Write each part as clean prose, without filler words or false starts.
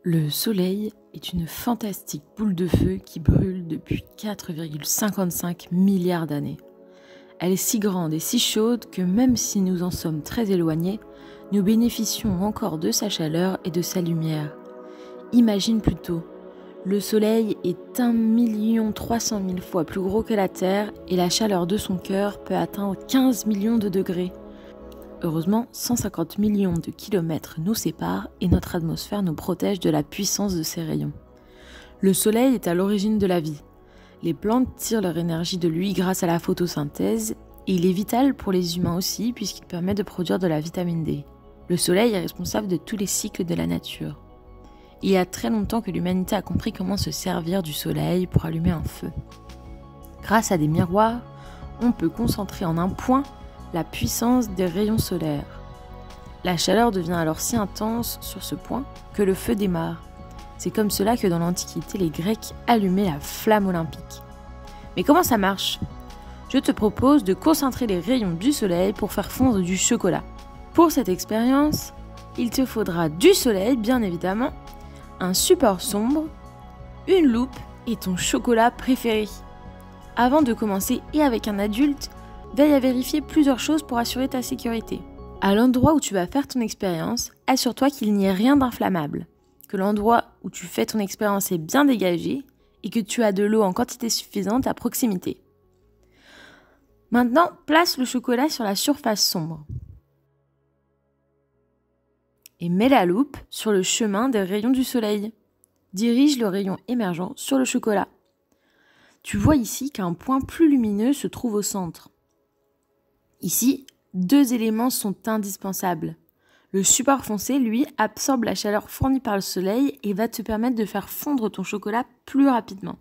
Le Soleil est une fantastique boule de feu qui brûle depuis 4,55 milliards d'années. Elle est si grande et si chaude que même si nous en sommes très éloignés, nous bénéficions encore de sa chaleur et de sa lumière. Imagine plutôt, le Soleil est 1 300 000 fois plus gros que la Terre et la chaleur de son cœur peut atteindre 15 millions de degrés. Heureusement, 150 millions de kilomètres nous séparent et notre atmosphère nous protège de la puissance de ses rayons. Le Soleil est à l'origine de la vie. Les plantes tirent leur énergie de lui grâce à la photosynthèse et il est vital pour les humains aussi puisqu'il permet de produire de la vitamine D. Le Soleil est responsable de tous les cycles de la nature. Il y a très longtemps que l'humanité a compris comment se servir du Soleil pour allumer un feu. Grâce à des miroirs, on peut concentrer en un point la puissance des rayons solaires. La chaleur devient alors si intense sur ce point que le feu démarre. C'est comme cela que dans l'Antiquité, les Grecs allumaient la flamme olympique. Mais comment ça marche ? Je te propose de concentrer les rayons du soleil pour faire fondre du chocolat. Pour cette expérience, il te faudra du soleil, bien évidemment, un support sombre, une loupe et ton chocolat préféré. Avant de commencer et avec un adulte, veille à vérifier plusieurs choses pour assurer ta sécurité. À l'endroit où tu vas faire ton expérience, assure-toi qu'il n'y ait rien d'inflammable, que l'endroit où tu fais ton expérience est bien dégagé et que tu as de l'eau en quantité suffisante à proximité. Maintenant, place le chocolat sur la surface sombre et mets la loupe sur le chemin des rayons du soleil. Dirige le rayon émergent sur le chocolat. Tu vois ici qu'un point plus lumineux se trouve au centre. Ici, deux éléments sont indispensables. Le support foncé, lui, absorbe la chaleur fournie par le soleil et va te permettre de faire fondre ton chocolat plus rapidement.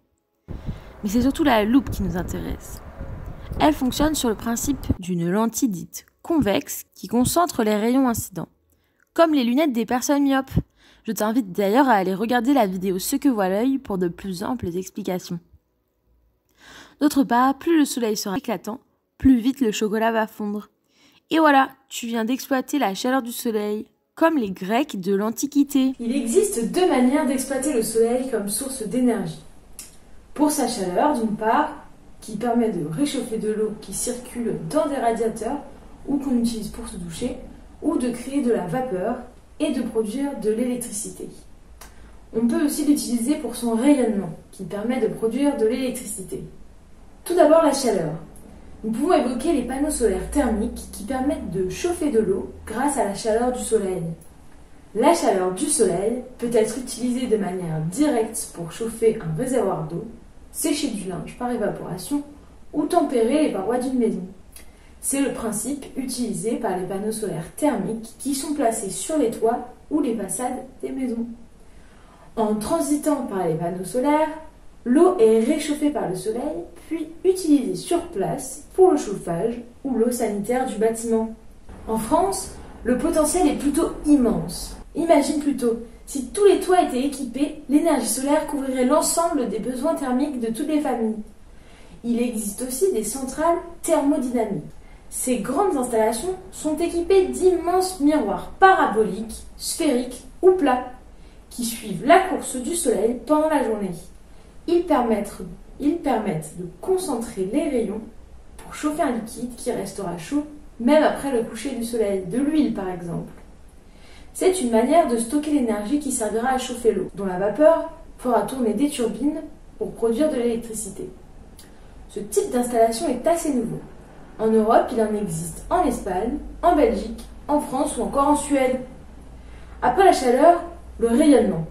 Mais c'est surtout la loupe qui nous intéresse. Elle fonctionne sur le principe d'une lentille dite convexe qui concentre les rayons incidents, comme les lunettes des personnes myopes. Je t'invite d'ailleurs à aller regarder la vidéo Ce que voit l'œil pour de plus amples explications. D'autre part, plus le soleil sera éclatant, plus vite le chocolat va fondre. Et voilà, tu viens d'exploiter la chaleur du soleil, comme les Grecs de l'Antiquité. Il existe deux manières d'exploiter le soleil comme source d'énergie. Pour sa chaleur, d'une part, qui permet de réchauffer de l'eau qui circule dans des radiateurs ou qu'on utilise pour se doucher, ou de créer de la vapeur et de produire de l'électricité. On peut aussi l'utiliser pour son rayonnement, qui permet de produire de l'électricité. Tout d'abord, la chaleur. Nous pouvons évoquer les panneaux solaires thermiques qui permettent de chauffer de l'eau grâce à la chaleur du soleil. La chaleur du soleil peut être utilisée de manière directe pour chauffer un réservoir d'eau, sécher du linge par évaporation ou tempérer les parois d'une maison. C'est le principe utilisé par les panneaux solaires thermiques qui sont placés sur les toits ou les façades des maisons. En transitant par les panneaux solaires, l'eau est réchauffée par le soleil, puis utilisée sur place pour le chauffage ou l'eau sanitaire du bâtiment. En France, le potentiel est plutôt immense. Imagine plutôt, si tous les toits étaient équipés, l'énergie solaire couvrirait l'ensemble des besoins thermiques de toutes les familles. Il existe aussi des centrales thermodynamiques. Ces grandes installations sont équipées d'immenses miroirs paraboliques, sphériques ou plats, qui suivent la course du soleil pendant la journée. Ils permettent de concentrer les rayons pour chauffer un liquide qui restera chaud même après le coucher du soleil, de l'huile par exemple. C'est une manière de stocker l'énergie qui servira à chauffer l'eau, dont la vapeur fera tourner des turbines pour produire de l'électricité. Ce type d'installation est assez nouveau. En Europe, il en existe en Espagne, en Belgique, en France ou encore en Suède. Après la chaleur, le rayonnement.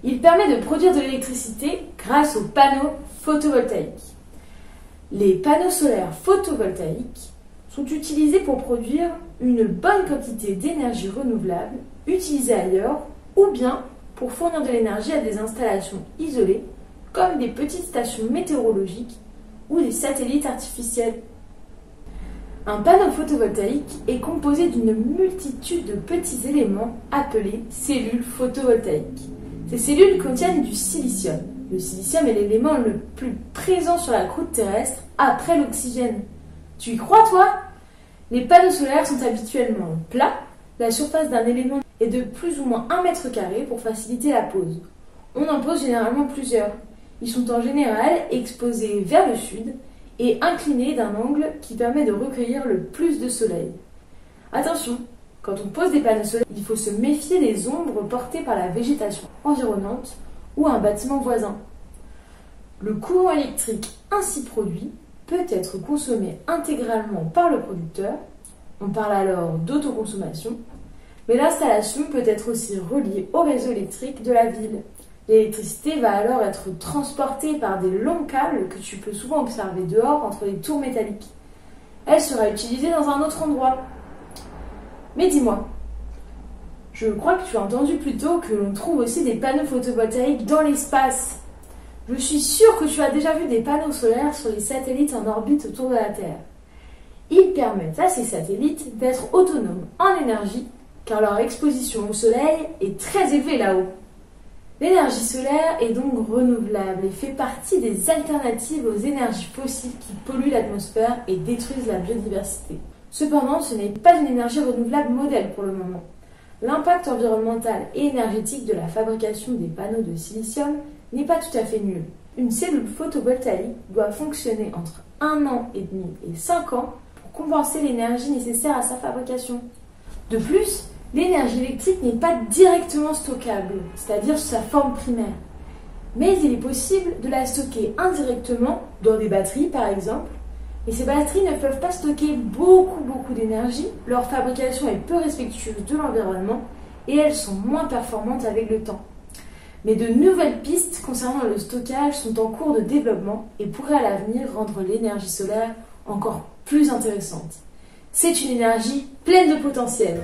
Il permet de produire de l'électricité grâce aux panneaux photovoltaïques. Les panneaux solaires photovoltaïques sont utilisés pour produire une bonne quantité d'énergie renouvelable utilisée ailleurs ou bien pour fournir de l'énergie à des installations isolées comme des petites stations météorologiques ou des satellites artificiels. Un panneau photovoltaïque est composé d'une multitude de petits éléments appelés cellules photovoltaïques. Ces cellules contiennent du silicium. Le silicium est l'élément le plus présent sur la croûte terrestre après l'oxygène. Tu y crois, toi ? Les panneaux solaires sont habituellement plats, la surface d'un élément est de plus ou moins 1 mètre carré pour faciliter la pose. On en pose généralement plusieurs. Ils sont en général exposés vers le sud et inclinés d'un angle qui permet de recueillir le plus de soleil. Attention, quand on pose des panneaux solaires, il faut se méfier des ombres portées par la végétation environnante ou un bâtiment voisin. Le courant électrique ainsi produit peut être consommé intégralement par le producteur, on parle alors d'autoconsommation, mais l'installation peut être aussi reliée au réseau électrique de la ville. L'électricité va alors être transportée par des longs câbles que tu peux souvent observer dehors entre les tours métalliques. Elle sera utilisée dans un autre endroit. Mais dis-moi, je crois que tu as entendu plus tôt que l'on trouve aussi des panneaux photovoltaïques dans l'espace. Je suis sûre que tu as déjà vu des panneaux solaires sur les satellites en orbite autour de la Terre. Ils permettent à ces satellites d'être autonomes en énergie car leur exposition au soleil est très élevée là-haut. L'énergie solaire est donc renouvelable et fait partie des alternatives aux énergies fossiles qui polluent l'atmosphère et détruisent la biodiversité. Cependant, ce n'est pas une énergie renouvelable modèle pour le moment. L'impact environnemental et énergétique de la fabrication des panneaux de silicium n'est pas tout à fait nul. Une cellule photovoltaïque doit fonctionner entre 1 an et demi et 5 ans pour compenser l'énergie nécessaire à sa fabrication. De plus, l'énergie électrique n'est pas directement stockable, c'est-à-dire sous sa forme primaire. Mais il est possible de la stocker indirectement dans des batteries par exemple. Et ces batteries ne peuvent pas stocker beaucoup d'énergie, leur fabrication est peu respectueuse de l'environnement et elles sont moins performantes avec le temps. Mais de nouvelles pistes concernant le stockage sont en cours de développement et pourraient à l'avenir rendre l'énergie solaire encore plus intéressante. C'est une énergie pleine de potentiel.